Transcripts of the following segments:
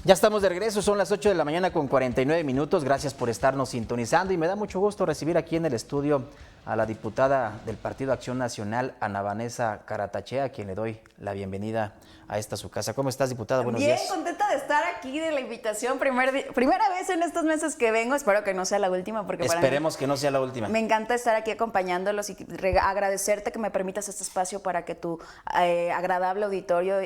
Ya estamos de regreso, son las 8 de la mañana con 49 minutos. Gracias por estarnos sintonizando y me da mucho gusto recibir aquí en el estudio a la diputada del Partido Acción Nacional, Ana Vanessa Caratachea, a quien le doy la bienvenida a esta su casa. ¿Cómo estás, diputada? Buenos días. Bien, contenta de estar aquí, de la invitación. Primera vez en estos meses que vengo, espero que no sea la última. Porque Esperemos que no sea la última. Me encanta estar aquí acompañándolos y agradecerte que me permitas este espacio para que tu agradable auditorio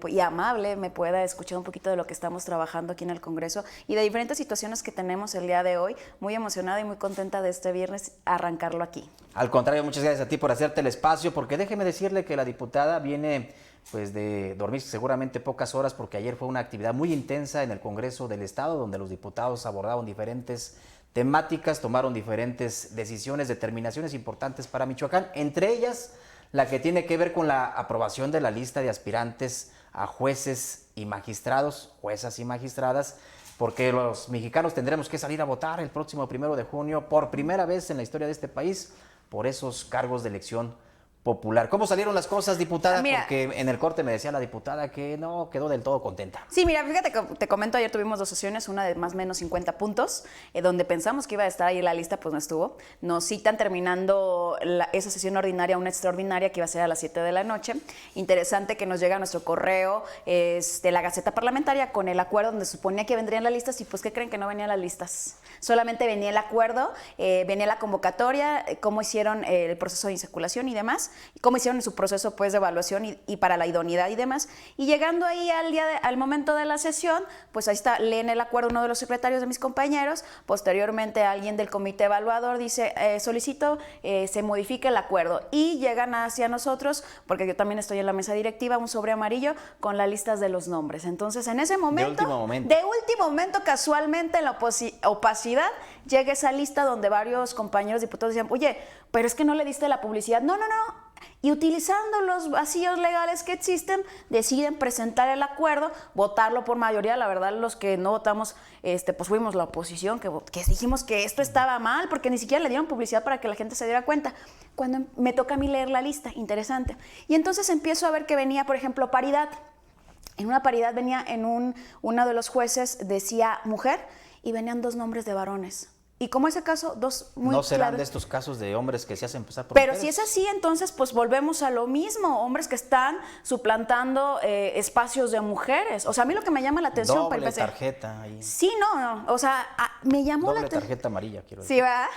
y amable me pueda escuchar un poquito de lo que estamos trabajando aquí en el Congreso y de diferentes situaciones que tenemos el día de hoy. Muy emocionada y muy contenta de este viernes arrancarlo aquí. Al contrario, muchas gracias a ti por hacerte el espacio, porque déjeme decirle que la diputada viene pues de dormir seguramente pocas horas, porque ayer fue una actividad muy intensa en el Congreso del Estado, donde los diputados abordaron diferentes temáticas, tomaron diferentes decisiones, determinaciones importantes para Michoacán, entre ellas la que tiene que ver con la aprobación de la lista de aspirantes a jueces y magistrados, juezas y magistradas, porque los mexicanos tendremos que salir a votar el próximo 1 de junio, por primera vez en la historia de este país, por esos cargos de elección popular. ¿Cómo salieron las cosas, diputada? Mira, porque en el corte me decía la diputada que no quedó del todo contenta. Sí, mira, fíjate que te comento, ayer tuvimos dos sesiones, una de más o menos 50 puntos, donde pensamos que iba a estar ahí la lista, pues no estuvo. Nos citan terminando esa sesión ordinaria, una extraordinaria que iba a ser a las 7 de la noche. Interesante que nos llega a nuestro correo de la Gaceta Parlamentaria con el acuerdo donde suponía que vendrían las listas y pues ¿qué creen? Que no venían las listas. Solamente venía el acuerdo, venía la convocatoria, cómo hicieron el proceso de insaculación y demás, cómo hicieron su proceso pues de evaluación y para la idoneidad y demás. Y llegando ahí al momento de la sesión, pues ahí está, leen el acuerdo uno de los secretarios de mis compañeros, posteriormente alguien del comité evaluador dice, solicito se modifique el acuerdo, y llegan hacia nosotros, porque yo también estoy en la mesa directiva, un sobre amarillo con las listas de los nombres. Entonces en ese momento, de último momento casualmente en la opacidad, llega esa lista donde varios compañeros diputados decían, oye, pero es que no le diste la publicidad. No. Y utilizando los vacíos legales que existen, deciden presentar el acuerdo, votarlo por mayoría. La verdad, los que no votamos, pues fuimos la oposición, que dijimos que esto estaba mal, porque ni siquiera le dieron publicidad para que la gente se diera cuenta. Cuando me toca a mí leer la lista, interesante. Y entonces empiezo a ver que venía, por ejemplo, paridad. En una paridad venía uno de los jueces decía mujer y venían dos nombres de varones. Y como ese caso, dos muy ¿No serán claros de estos casos de hombres que se hacen pasar por Pero mujeres? si es así, entonces pues volvemos a lo mismo, hombres que están suplantando espacios de mujeres. O sea, a mí lo que me llama la atención... Doble tarjeta ahí. Sí, no, o sea, me llamó la atención... Doble tarjeta amarilla, quiero decir. Sí, ¿verdad?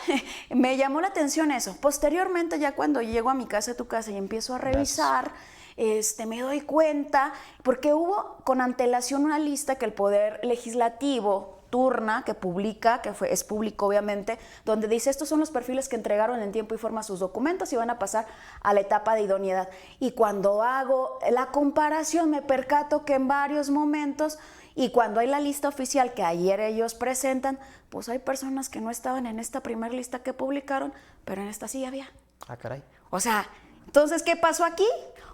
Me llamó la atención eso. Posteriormente, ya cuando llego a mi casa, a tu casa, y empiezo a revisar... me doy cuenta, porque hubo con antelación una lista que el Poder Legislativo turna, que publica, es público obviamente, donde dice estos son los perfiles que entregaron en tiempo y forma sus documentos y van a pasar a la etapa de idoneidad. Y cuando hago la comparación me percato que en varios momentos, y cuando hay la lista oficial que ayer ellos presentan, pues hay personas que no estaban en esta primera lista que publicaron, pero en esta sí había. Ah, caray. O sea, entonces, ¿qué pasó aquí?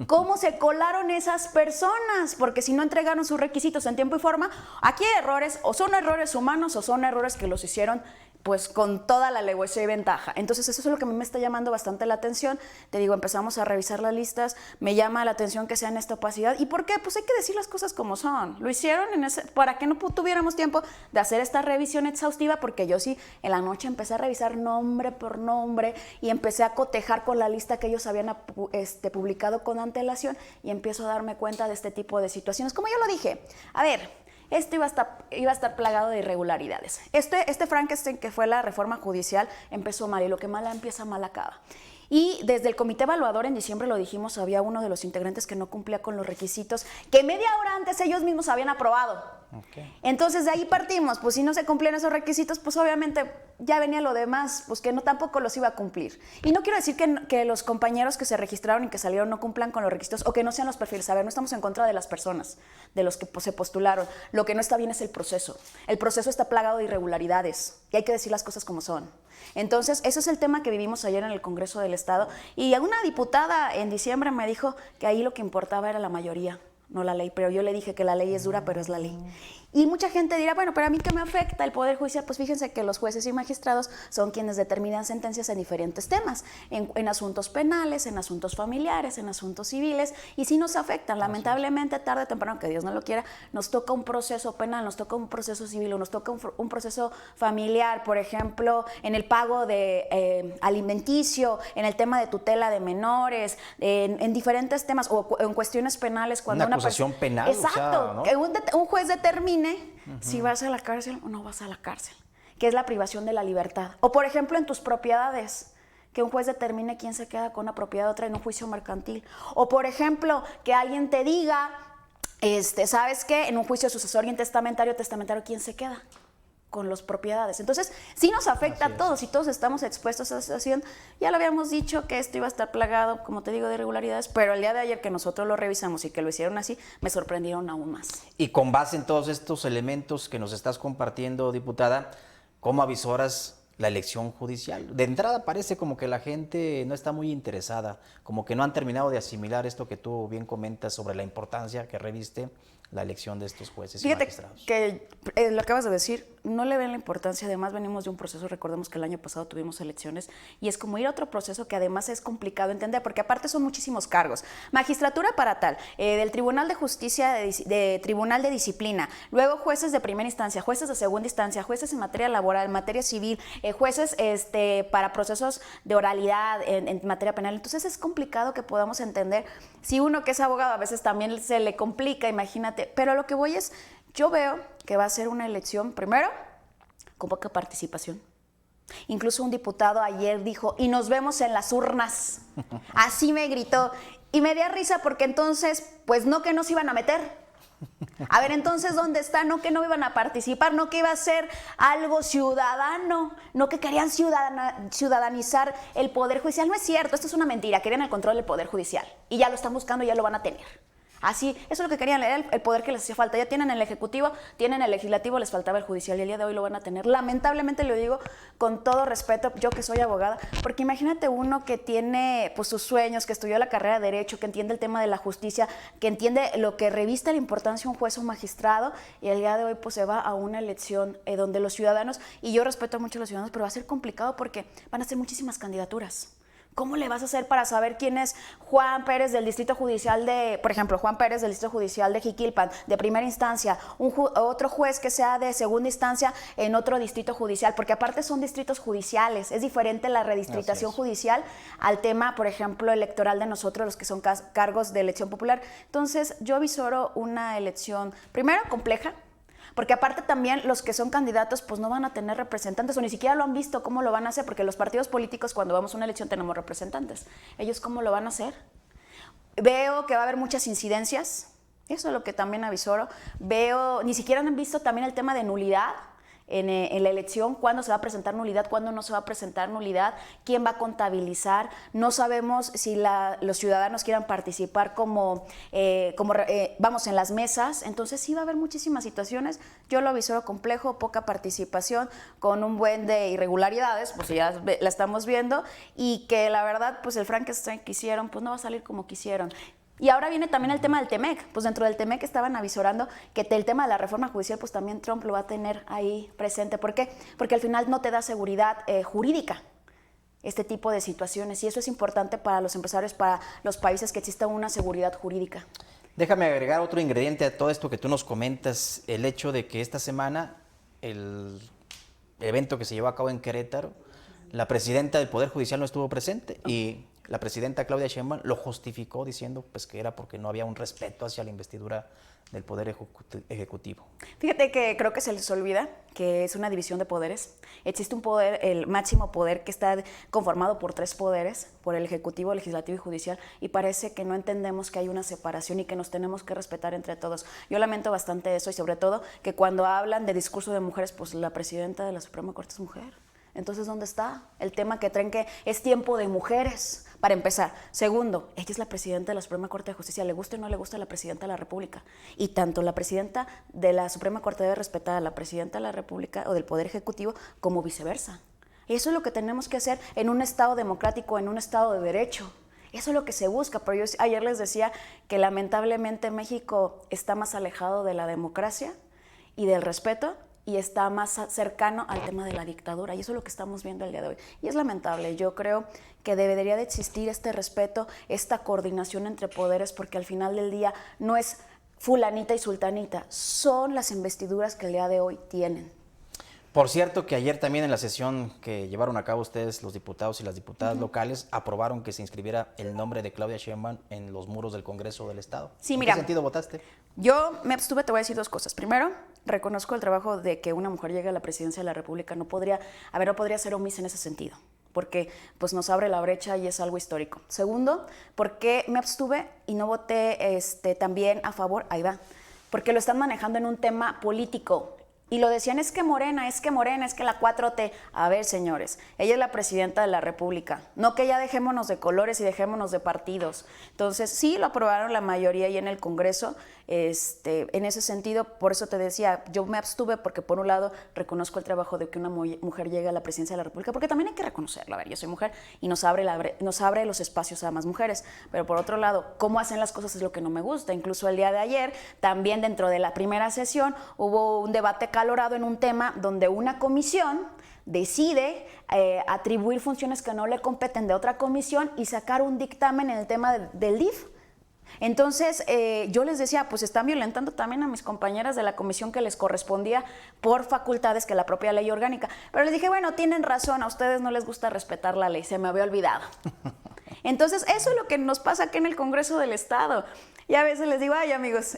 ¿Cómo se colaron esas personas? Porque si no entregaron sus requisitos en tiempo y forma, aquí hay errores, o son errores humanos o son errores que los hicieron pues con toda la alevosía y ventaja. Entonces eso es lo que a mí me está llamando bastante la atención. Te digo, empezamos a revisar las listas, me llama la atención que sea en esta opacidad. ¿Y por qué? Pues hay que decir las cosas como son. Lo hicieron para que no tuviéramos tiempo de hacer esta revisión exhaustiva, porque yo sí en la noche empecé a revisar nombre por nombre y empecé a cotejar con la lista que ellos habían publicado con antelación y empiezo a darme cuenta de este tipo de situaciones. Como yo lo dije, a ver, esto iba a estar plagado de irregularidades. Este Frankenstein que fue la reforma judicial empezó mal, y lo que mal empieza, mal acaba. Y desde el comité evaluador en diciembre lo dijimos, había uno de los integrantes que no cumplía con los requisitos que media hora antes ellos mismos habían aprobado. Okay. Entonces de ahí partimos, pues si no se cumplían esos requisitos, pues obviamente ya venía lo demás, pues que no tampoco los iba a cumplir. Y no quiero decir que los compañeros que se registraron y que salieron no cumplan con los requisitos o que no sean los perfiles. A ver, no estamos en contra de las personas, de los que se postularon. Lo que no está bien es el proceso. El proceso está plagado de irregularidades y hay que decir las cosas como son. Entonces, ese es el tema que vivimos ayer en el Congreso del Estado. Y una diputada en diciembre me dijo que ahí lo que importaba era la mayoría. no la ley, pero yo le dije que la ley es dura, pero es la ley. Y mucha gente dirá, bueno, pero a mí ¿qué me afecta el Poder Judicial? Pues fíjense que los jueces y magistrados son quienes determinan sentencias en diferentes temas, en asuntos penales, en asuntos familiares, en asuntos civiles, y sí nos afectan. Lamentablemente, tarde o temprano, que Dios no lo quiera, nos toca un proceso penal, nos toca un proceso civil, o nos toca un proceso familiar, por ejemplo, en el pago de alimenticio, en el tema de tutela de menores, en diferentes temas, o en cuestiones penales. Cuando una acusación penal. Exacto, O sea, ¿no? que un juez determine si vas a la cárcel o no vas a la cárcel, que es la privación de la libertad. O por ejemplo en tus propiedades, que un juez determine quién se queda con una propiedad de otra en un juicio mercantil. O por ejemplo que alguien te diga, ¿sabes qué? En un juicio sucesorio y testamentario, ¿quién se queda con las propiedades? Entonces, sí nos afecta a todos y todos estamos expuestos a esa situación. Ya lo habíamos dicho que esto iba a estar plagado, como te digo, de irregularidades, pero el día de ayer que nosotros lo revisamos y que lo hicieron así, me sorprendieron aún más. Y con base en todos estos elementos que nos estás compartiendo, diputada, ¿cómo avisoras la elección judicial? De entrada parece como que la gente no está muy interesada, como que no han terminado de asimilar esto que tú bien comentas sobre la importancia que reviste la elección de estos jueces y magistrados. Fíjate que lo acabas de decir, no le ven la importancia, además venimos de un proceso, recordemos que el año pasado tuvimos elecciones y es como ir a otro proceso que además es complicado entender porque aparte son muchísimos cargos. Magistratura para tal, del Tribunal de Justicia, de Tribunal de Disciplina, luego jueces de primera instancia, jueces de segunda instancia, jueces en materia laboral, en materia civil, jueces para procesos de oralidad en materia penal. Entonces es complicado que podamos entender, si uno que es abogado a veces también se le complica, imagínate, pero a lo que voy es, yo veo que va a ser una elección, primero, con poca participación. Incluso un diputado ayer dijo, y nos vemos en las urnas. Así me gritó. Y me dio risa porque entonces, pues no que no se iban a meter. A ver, entonces, ¿dónde está? No que no iban a participar, no que iba a ser algo ciudadano, no que querían ciudadanizar el Poder Judicial. No es cierto, esto es una mentira, querían el control del Poder Judicial. Y ya lo están buscando y ya lo van a tener. Así, eso es lo que querían, era el poder que les hacía falta. Ya tienen el Ejecutivo, tienen el Legislativo, les faltaba el Judicial y el día de hoy lo van a tener. Lamentablemente lo digo con todo respeto, yo que soy abogada, porque imagínate uno que tiene pues sus sueños, que estudió la carrera de Derecho, que entiende el tema de la justicia, que entiende lo que reviste la importancia de un juez o un magistrado y el día de hoy pues se va a una elección donde los ciudadanos, y yo respeto mucho a los ciudadanos, pero va a ser complicado porque van a ser muchísimas candidaturas. ¿Cómo le vas a hacer para saber quién es Juan Pérez del Distrito Judicial de, por ejemplo, Juan Pérez del Distrito Judicial de Jiquilpan, de primera instancia, otro juez que sea de segunda instancia en otro distrito judicial? Porque aparte son distritos judiciales, es diferente la redistritación judicial al tema, por ejemplo, electoral de nosotros, los que son cargos de elección popular. Entonces, yo avisoro una elección, primero, compleja, porque aparte también los que son candidatos pues no van a tener representantes o ni siquiera lo han visto cómo lo van a hacer, porque los partidos políticos cuando vamos a una elección tenemos representantes. ¿Ellos cómo lo van a hacer? Veo que va a haber muchas incidencias, eso es lo que también avisoro. Veo, ni siquiera han visto también el tema de nulidad. En la elección, cuándo se va a presentar nulidad, cuándo no se va a presentar nulidad, quién va a contabilizar. No sabemos si los ciudadanos quieran participar vamos, en las mesas. Entonces sí va a haber muchísimas situaciones. Yo lo avisoro complejo, poca participación, con un buen de irregularidades, pues ya la estamos viendo, y que la verdad, pues el Frankenstein que hicieron, pues no va a salir como quisieron. Y ahora viene también el tema del TEMEC, pues dentro del TEMEC estaban avisorando que el tema de la reforma judicial, pues también Trump lo va a tener ahí presente. ¿Por qué? Porque al final no te da seguridad jurídica este tipo de situaciones, y eso es importante para los empresarios, para los países, que exista una seguridad jurídica. Déjame agregar otro ingrediente a todo esto que tú nos comentas, el hecho de que esta semana, el evento que se llevó a cabo en Querétaro, la presidenta del Poder Judicial no estuvo presente y la presidenta Claudia Sheinbaum lo justificó diciendo pues que era porque no había un respeto hacia la investidura del Poder Ejecutivo. Fíjate que creo que se les olvida que es una división de poderes. Existe un poder, el máximo poder, que está conformado por 3 poderes, por el Ejecutivo, Legislativo y Judicial, y parece que no entendemos que hay una separación y que nos tenemos que respetar entre todos. Yo lamento bastante eso, y sobre todo que cuando hablan de discurso de mujeres, pues la presidenta de la Suprema Corte es mujer. Entonces, ¿dónde está el tema que traen, que es tiempo de mujeres? Para empezar. Segundo, ella es la presidenta de la Suprema Corte de Justicia, le guste o no le gusta a la presidenta de la República. Y tanto la presidenta de la Suprema Corte debe respetar a la presidenta de la República o del Poder Ejecutivo, como viceversa. Eso es lo que tenemos que hacer en un Estado democrático, en un Estado de Derecho. Eso es lo que se busca, pero yo ayer les decía que lamentablemente México está más alejado de la democracia y del respeto y está más cercano al tema de la dictadura, y eso es lo que estamos viendo el día de hoy. Y es lamentable, yo creo que debería de existir este respeto, esta coordinación entre poderes, porque al final del día no es fulanita y sultanita, son las investiduras que el día de hoy tienen. Por cierto, que ayer también en la sesión que llevaron a cabo ustedes, los diputados y las diputadas locales, aprobaron que se inscribiera el nombre de Claudia Sheinbaum en los muros del Congreso del Estado. Sí, ¿En mira, qué sentido votaste? Yo me abstuve, te voy a decir dos cosas. Primero, reconozco el trabajo de que una mujer llegue a la presidencia de la República. No podría ser omisa en ese sentido, porque pues nos abre la brecha y es algo histórico. Segundo, porque me abstuve y no voté también a favor, ahí va, porque lo están manejando en un tema político. Y lo decían, es que Morena, es que la 4T. A ver, señores, ella es la presidenta de la República. No que ya dejémonos de colores y dejémonos de partidos. Entonces, sí lo aprobaron la mayoría ahí en el Congreso. En ese sentido, por eso te decía, yo me abstuve porque por un lado reconozco el trabajo de que una mujer llegue a la presidencia de la República, porque también hay que reconocerlo. A ver, yo soy mujer y nos abre los espacios a más mujeres. Pero por otro lado, cómo hacen las cosas es lo que no me gusta. Incluso el día de ayer, también dentro de la primera sesión, hubo un debate calorado en un tema donde una comisión decide atribuir funciones que no le competen de otra comisión y sacar un dictamen en el tema del DIF. Entonces, yo les decía, pues están violentando también a mis compañeras de la comisión que les correspondía por facultades que la propia ley orgánica. Pero les dije, bueno, tienen razón, a ustedes no les gusta respetar la ley, se me había olvidado. Entonces, eso es lo que nos pasa aquí en el Congreso del Estado. Y a veces les digo, ay amigos,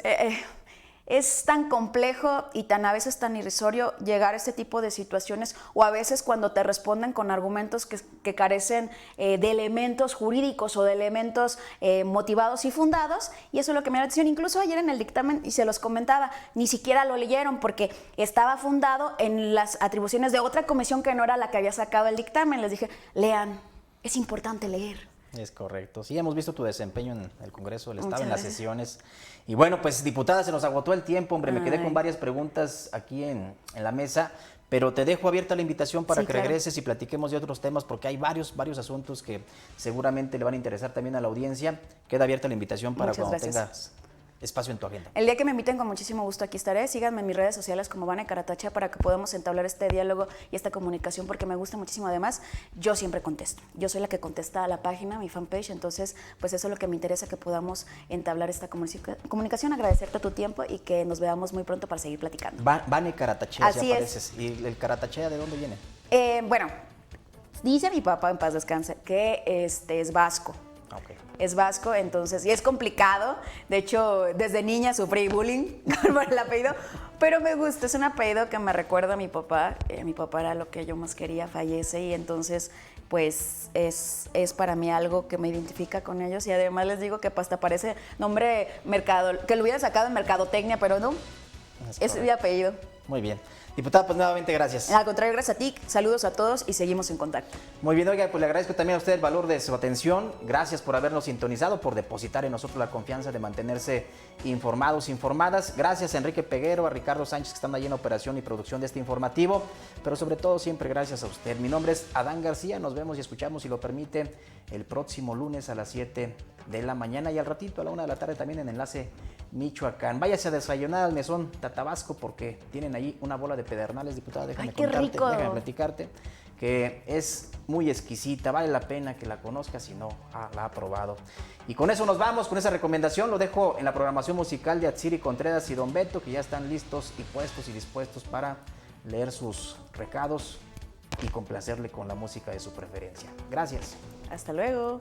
es tan complejo y a veces tan irrisorio llegar a este tipo de situaciones, o a veces cuando te responden con argumentos que carecen de elementos jurídicos o de elementos motivados y fundados, y eso es lo que me da la atención. Incluso ayer en el dictamen, y se los comentaba, ni siquiera lo leyeron porque estaba fundado en las atribuciones de otra comisión que no era la que había sacado el dictamen. Les dije, lean, es importante leer. Es correcto. Sí, hemos visto tu desempeño en el Congreso del Estado, Muchas en las gracias. sesiones. Y bueno, pues diputada, se nos agotó el tiempo, hombre. Me quedé con varias preguntas aquí en la mesa, pero te dejo abierta la invitación para Sí, que claro. regreses y platiquemos de otros temas, porque hay varios asuntos que seguramente le van a interesar también a la audiencia. Queda abierta la invitación para Muchas cuando gracias. tengas espacio en tu agenda. El día que me inviten, con muchísimo gusto aquí estaré. Síganme en mis redes sociales como Vane Caratacha para que podamos entablar este diálogo y esta comunicación, porque me gusta muchísimo. Además, yo siempre contesto. Yo soy la que contesta a la página, mi fanpage. Entonces, pues eso es lo que me interesa, que podamos entablar esta comunicación. Agradecerte tu tiempo y que nos veamos muy pronto para seguir platicando. Vane Caratachea, si Así es. apareces. ¿Y el Caratachea de dónde viene? Bueno, dice mi papá, en paz descanse, que es vasco. Okay. Es vasco, entonces, y es complicado. De hecho, desde niña sufrí bullying con el apellido, pero me gusta, es un apellido que me recuerda a mi papá. Mi papá era lo que yo más quería, fallece, y entonces, pues, es para mí algo que me identifica con ellos. Y además les digo que hasta parece nombre que lo hubiera sacado en mercadotecnia, pero no, es mi apellido. Muy bien. Diputada, pues nuevamente gracias. Al contrario, gracias a ti, saludos a todos y seguimos en contacto. Muy bien, oiga, pues le agradezco también a usted el valor de su atención. Gracias por habernos sintonizado, por depositar en nosotros la confianza de mantenerse informados, informadas. Gracias a Enrique Peguero, a Ricardo Sánchez, que están allí en operación y producción de este informativo. Pero sobre todo, siempre gracias a usted. Mi nombre es Adán García. Nos vemos y escuchamos, si lo permite, el próximo lunes a las 7 de la mañana y al ratito a la 1 de la tarde también en Enlace Michoacán. Váyase a desayunar al mesón Tatabasco porque tienen allí una bola de pedernales, diputada. Déjame ¡Ay, qué rico! déjame platicarte que es muy exquisita, vale la pena que la conozcas si no la ha probado. Y con eso nos vamos, con esa recomendación. Lo dejo en la programación musical de Atsiri Contreras y Don Beto, que ya están listos y puestos y dispuestos para leer sus recados y complacerle con la música de su preferencia. Gracias. Hasta luego.